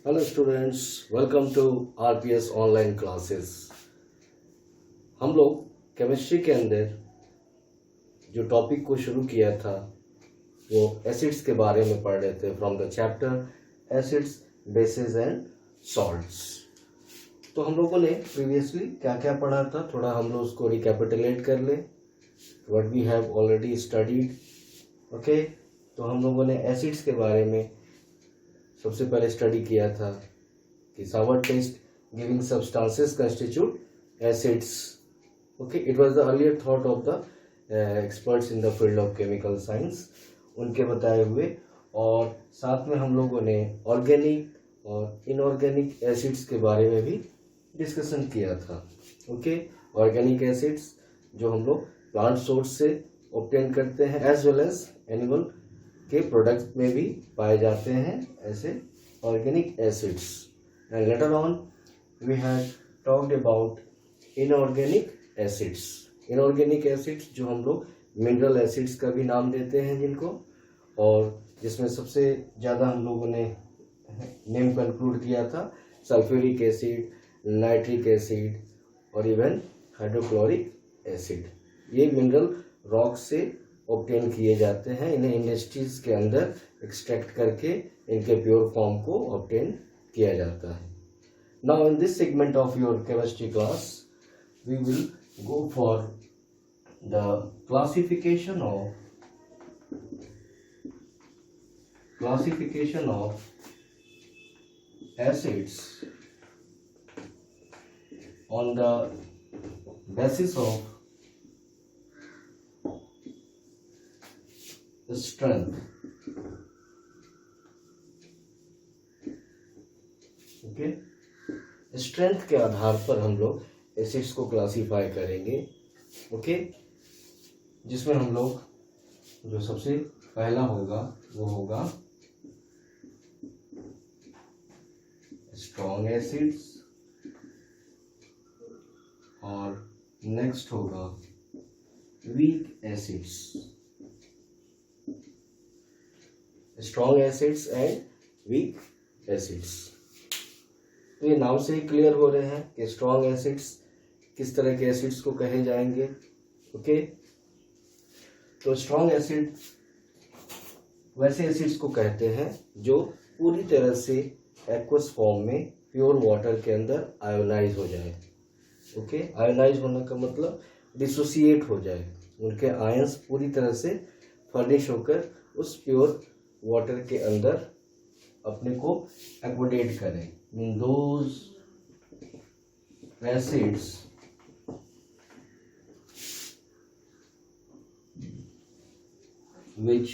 Hello students, welcome to RPS online classes. हम लोग chemistry के अंदर जो टॉपिक को शुरू किया था वो एसिड्स के बारे में पढ़ रहे थे from the chapter acids, basis and salts. तो हम लोगों ने प्रीवियसली क्या क्या पढ़ा था, थोड़ा हम लोग उसको रिकैपिटुलेट कर ले what we have already studied. Okay, तो हम लोगों ने एसिड्स के बारे में सबसे पहले स्टडी किया था कि sour taste giving substances constitute acids. Okay, it was the earlier thought of the experts in the field of chemical science, उनके बताए हुए। और साथ में हम लोगों ने ऑर्गेनिक और इनऑर्गेनिक एसिड्स के बारे में भी डिस्कशन किया था। ओके, ऑर्गेनिक एसिड्स जो हम लोग प्लांट सोर्स से ऑब्टेन करते हैं एज वेल एज एनिमल के प्रोडक्ट में भी पाए जाते हैं ऐसे organic acids. And later on we had talked about inorganic acids. Inorganic acids जो हम लोग मिनरल एसिड्स का भी नाम देते हैं जिनको, और जिसमें सबसे ज़्यादा हम लोगों ने नेम कंक्लूड किया था सल्फ्यूरिक एसिड, नाइट्रिक एसिड और इवन हाइड्रोक्लोरिक एसिड। ये मिनरल रॉक से ऑब्टेन किए जाते हैं, इन्हें इंडस्ट्रीज के अंदर एक्सट्रैक्ट करके इनके प्योर फॉर्म को ऑब्टेन किया जाता है। Now in this segment of your chemistry class we will go for the classification of acids on the basis of strength. Okay, strength के आधार पर हम लोग एसिड्स को क्लासीफाई करेंगे। ओके, जिसमें हम लोग जो सबसे पहला होगा वो होगा स्ट्रॉन्ग एसिड्स, और नेक्स्ट होगा weak acids. Strong acids and weak acids, तो ये नाम से ही क्लियर हो रहे हैं कि स्ट्रॉन्ग एसिड्स किस तरह के एसिड्स को कहे जाएंगे। ओके, तो स्ट्रॉन्ग एसिड वैसे एसिड्स को कहते हैं जो पूरी तरह से एक्वस फॉर्म में प्योर वाटर के अंदर आयोनाइज हो जाए। ओके, आयोनाइज होने का मतलब डिसोसिएट हो जाए, उनके आयंस पूरी तरह से फर्निश होकर उस प्योर वाटर के अंदर अपने को एक्वोडेट करें। Mean those acids which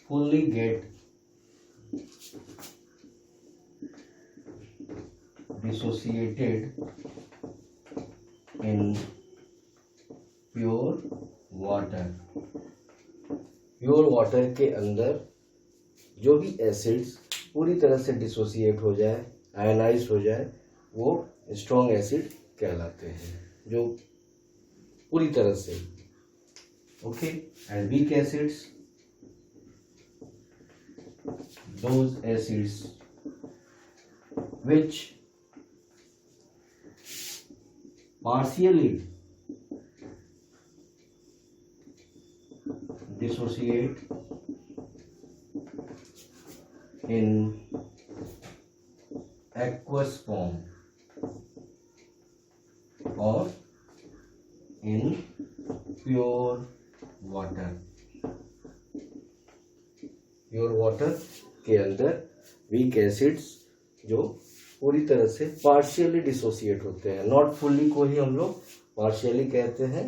fully get dissociated in pure water। Pure water के अंदर जो भी एसिड्स पूरी तरह से डिसोसिएट हो जाए, आयनाइज हो जाए, वो स्ट्रॉन्ग एसिड कहलाते हैं, जो पूरी तरह से। Okay, and weak acids those acids which partially dissociate in aqueous form or in pure water। Pure water के अंदर वीक एसिड्स जो पूरी तरह से पार्शियली डिसोसिएट होते हैं, नॉट फुल्ली को ही हम लोग पार्शियली कहते हैं।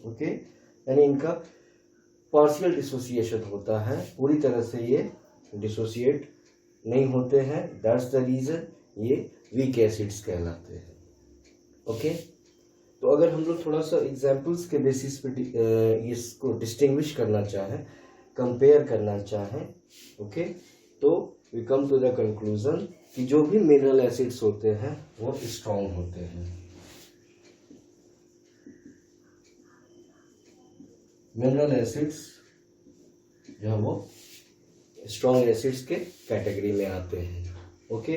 ओके, यानी इनका पार्शियल डिसोसिएशन होता है, पूरी तरह से ये डिसोसिएट नहीं होते हैं, दैट्स द रीजन ये वीक एसिड्स कहलाते हैं। ओके, तो अगर हम लोग थोड़ा सा एग्जांपल्स के बेसिस पे इसको डिस्टिंग्विश करना चाहें, कंपेयर करना चाहें, ओके, तो we come to the conclusion कि जो भी मिनरल एसिड्स होते हैं वो स्ट्रॉन्ग होते हैं। मिनरल एसिड्स जो है वो स्ट्रॉन्ग एसिड्स के कैटेगरी में आते हैं। ओके,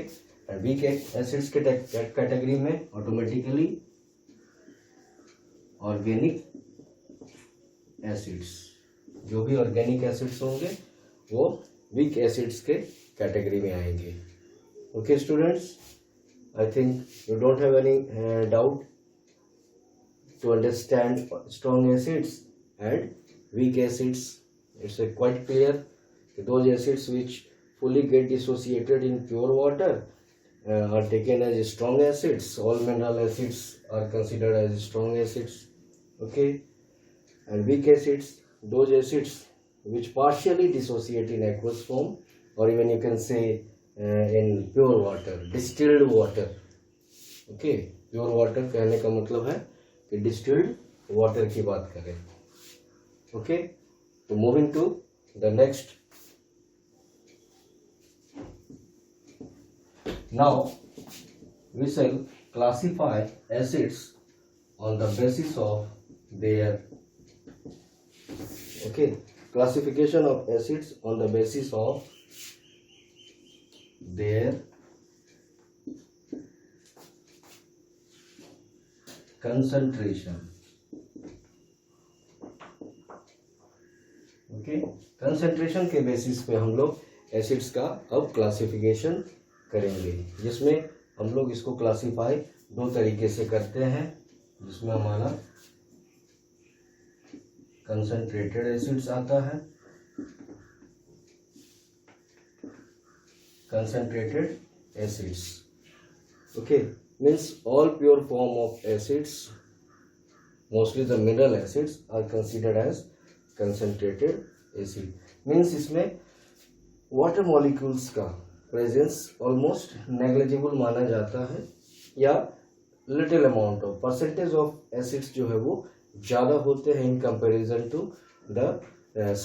एंड वीक एसिड्स के कैटेगरी में ऑटोमेटिकली ऑर्गेनिक एसिड्स, जो भी ऑर्गेनिक एसिड्स होंगे वो वीक एसिड्स के कैटेगरी में आएंगे। Okay students, I think you don't have any doubt to understand strong acids and weak acids. It's quite clear that those acids which fully get dissociated in pure water are taken as strong acids. All mineral acids are considered as strong acids. Okay, and weak acids, those acids which partially dissociate in aqueous form, or even you can say in pure water, distilled water. Okay, pure water कहने का मतलब है कि distilled water की बात करें। Okay, तो moving to the next, now we shall classify acids on the basis of their, okay, classification of acids on the basis of their concentration. Okay, concentration के बेसिस पे हम लोग एसिड्स का अब क्लासिफिकेशन करेंगे, जिसमें हम लोग इसको क्लासिफाई दो तरीके से करते हैं, जिसमें हमारा कंसंट्रेटेड एसिड्स आता है, concentrated acids. Okay, means all pure form of acids, mostly the mineral acids, are considered as concentrated acid. Means इसमें water molecules का presence almost negligible माना जाता है, या little amount of percentage of acids जो है वो ज़्यादा होते हैं in comparison to the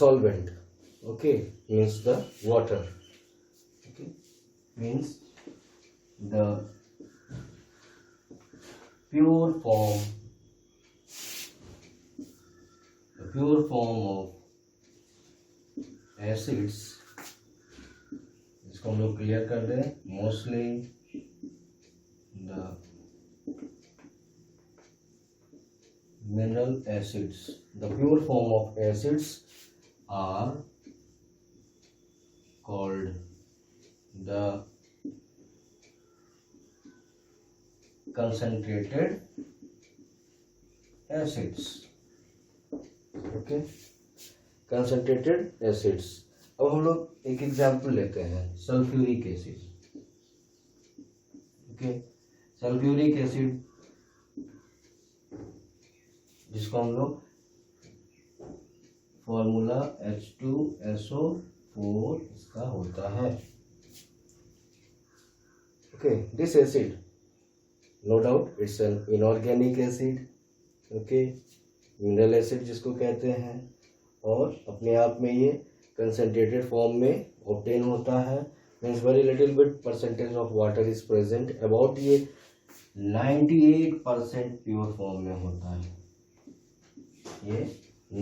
solvent. Okay, means the water. Okay, means the pure form of acids, इसको हम लोग क्लियर कर दें, mostly the mineral acids, the pure form of acids are called the concentrated acids. Okay, concentrated acids. अब हम लोग एक example लेते हैं, sulphuric acid. Okay, sulphuric acid जिसको हम लोग फॉर्मूला H2SO4 इसका होता है. Okay, this acid no doubt it's an inorganic acid. Okay, mineral acid जिसको कहते हैं, और अपने आप में ये कंसंट्रेटेड फॉर्म में ऑब्टेन होता है. Means very little bit percentage of water is present, about ये 98% प्योर फॉर्म में होता है. ये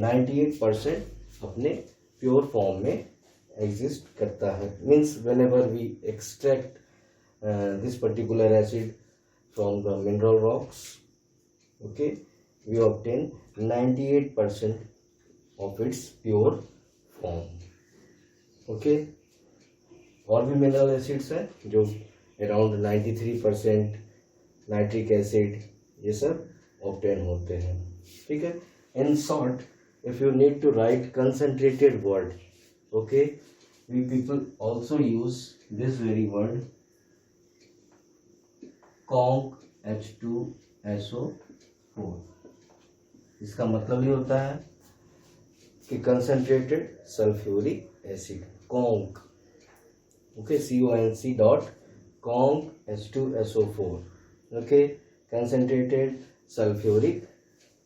98% अपने प्योर फॉर्म में एग्जिस्ट करता है. Means whenever we extract this particular acid from the mineral rocks, okay, we obtain 98% of its pure form. Okay, और भी मिनरल एसिड्स हैं जो अराउंड 93%, नाइट्रिक एसिड, ये सब ऑब्टेन होते हैं. ठीक है. In short, if you need to write concentrated word, okay, we people also use this very word, conc H2SO4. इसका मतलब ये होता है कि concentrated sulfuric acid, conc, okay, CONC dot conc H2SO4, okay, concentrated sulfuric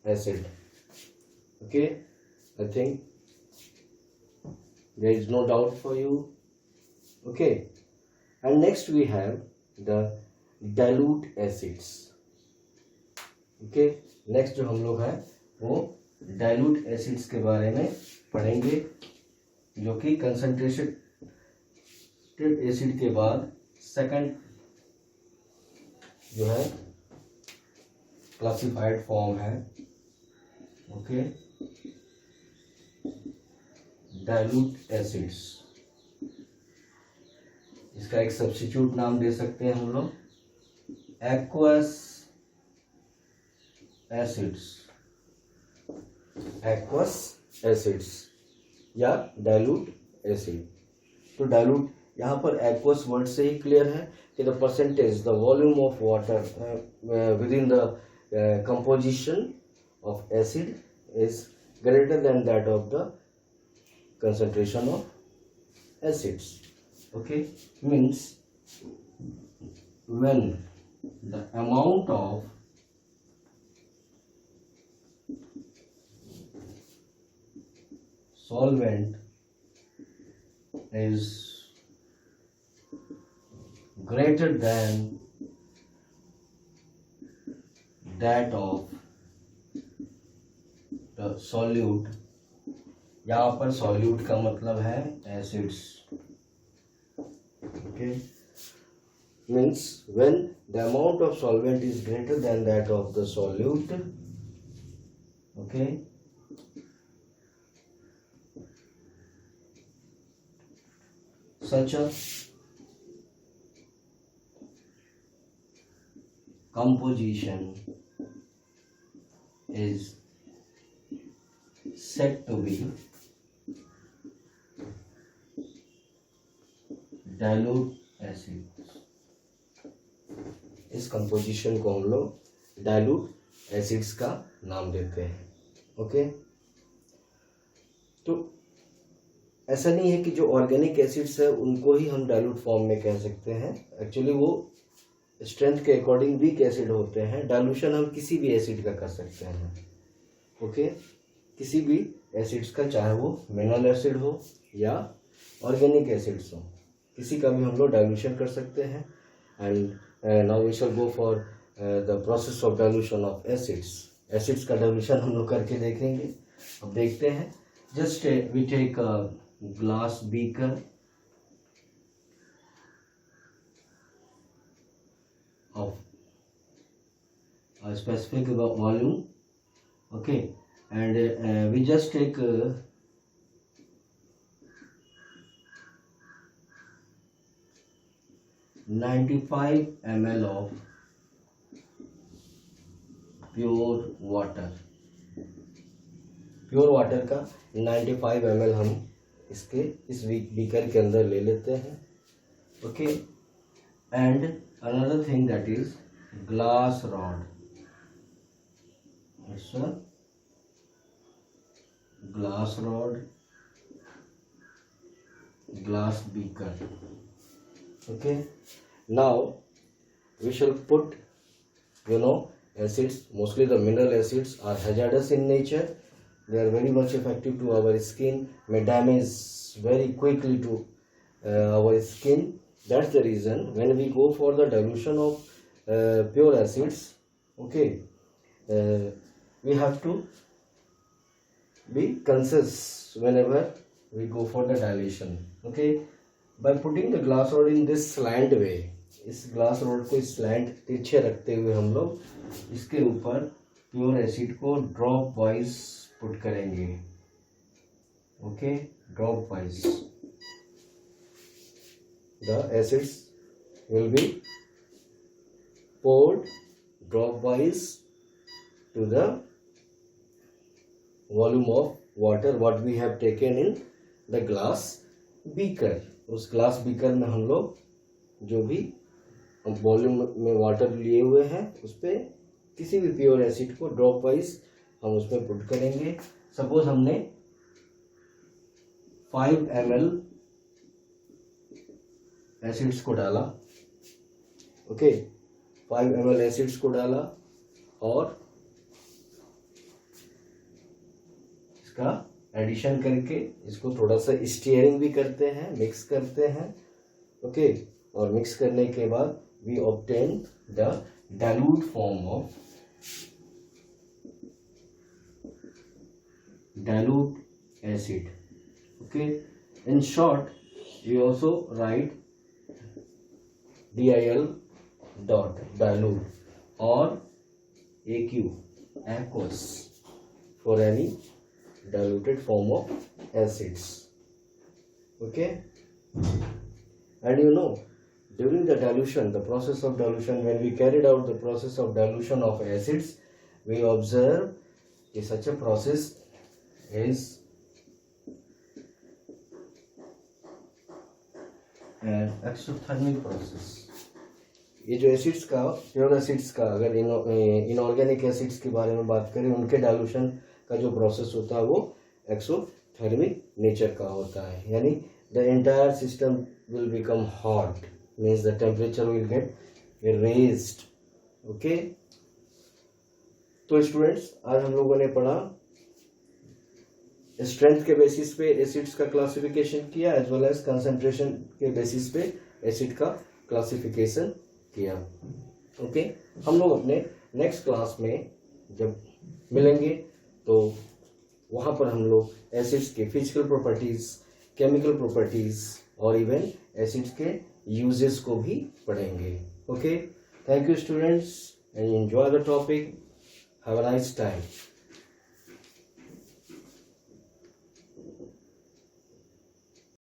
acid. Okay, I think there is no doubt for you. Okay, and next we have the dilute acids. Okay, next जो हम लोग हैं वो dilute acids के बारे में पढ़ेंगे, जो कि एसिड के बाद सेकंड जो है क्लासिफाइड फॉर्म है, ओके, डाइल्यूट एसिड्स। इसका एक सब्स्टिट्यूट नाम दे सकते हैं हम लोग, एक्वस एसिड्स, एक्वस एसिड्स या डाइल्यूट एसिड। तो डाइल्यूट यहाँ पर एक्वस वर्ड से ही क्लियर है कि the percentage, the volume of water with in the composition of acid is greater than that of the concentration of acids. Okay, means when the amount of solvent is greater than that of the solute, यहाँ पर solute का मतलब है acids, okay, means when the amount of solvent is greater than that of the solute, okay, such a composition is said to be dilute acid। इस composition को हम लोग dilute acids का नाम देते हैं, ओके। तो ऐसा नहीं है कि जो ऑर्गेनिक एसिड्स है उनको ही हम डाइल्यूट फॉर्म में कह सकते हैं, एक्चुअली वो स्ट्रेंथ के अकॉर्डिंग वीक एसिड होते हैं। डाइल्यूशन हम किसी भी एसिड का कर सकते हैं, ओके, किसी भी एसिड्स का, चाहे वो मिनरल एसिड हो या ऑर्गेनिक एसिड्स हो, किसी का भी हम लोग डाइल्यूशन कर सकते हैं। And now we shall go for the process of dilution of acids. Acids का डाइल्यूशन हम लोग करके देखेंगे। अब देखते हैं, just we take glass beaker of a specific volume, okay, and we just take 95 ml of pure water. Pure water का 95 ml हम इसके इस बीकर के अंदर ले लेते हैं, okay. And another thing, that is glass rod, it's a glass rod, glass beaker, okay. Now we shall put, acids, mostly the mineral acids are hazardous in nature, they are very much effective to our skin, may damage very quickly to our skin. That's the reason when we go for the dilution of pure acids, okay, we have to be conscious whenever we go for the dilution, okay. By putting the glass rod in this slant way, इस glass rod को slant तिरछे रखते हुए हम लोग इसके ऊपर pure acid को ड्रॉप वाइज पुट करेंगे, okay, drop wise. The acids will be poured dropwise to the volume of water what we have taken in the glass beaker। उस ग्लास बीकर में हम लोग जो भी वॉल्यूम में वाटर लिए हुए हैं उस पर किसी भी प्योर एसिड को ड्रॉप वाइज हम उसमें पुट करेंगे। सपोज हमने 5 ml एसिड्स को डाला, ओके, 5 ml एसिड्स को डाला और इसका एडिशन करके इसको थोड़ा सा स्टीयरिंग भी करते हैं, मिक्स करते हैं, ओके, और मिक्स करने के बाद we obtain the dilute form of dilute acid, okay. In short, we also write DIL dot dilute or AQ aqueous for any diluted form of acids. Okay, and you know, during the dilution, the process of dilution, when we carried out the process of dilution of acids, we observe that such a process is an exothermic process. ये जो acids का, pure acids का, अगर inorganic acids के बारे में बात करें, उनके डाइल्यूशन का जो प्रोसेस होता है वो एक्सोथर्मिक नेचर का होता है, यानी the entire system will become hot, means the temperature will get raised. Okay, तो स्टूडेंट्स, आज हम लोगों ने पढ़ा स्ट्रेंथ के बेसिस पे एसिड्स का क्लासिफिकेशन किया, एज वेल एज कंसंट्रेशन के बेसिस पे एसिड का क्लासिफिकेशन किया. ओके, हम लोग अपने नेक्स्ट क्लास में जब मिलेंगे तो वहाँ पर हम लोग एसिड्स के फिजिकल प्रॉपर्टीज, केमिकल प्रॉपर्टीज और इवन एसिड्स के यूजेस को भी पढ़ेंगे. Okay, thank you students and enjoy the topic. Have a nice time.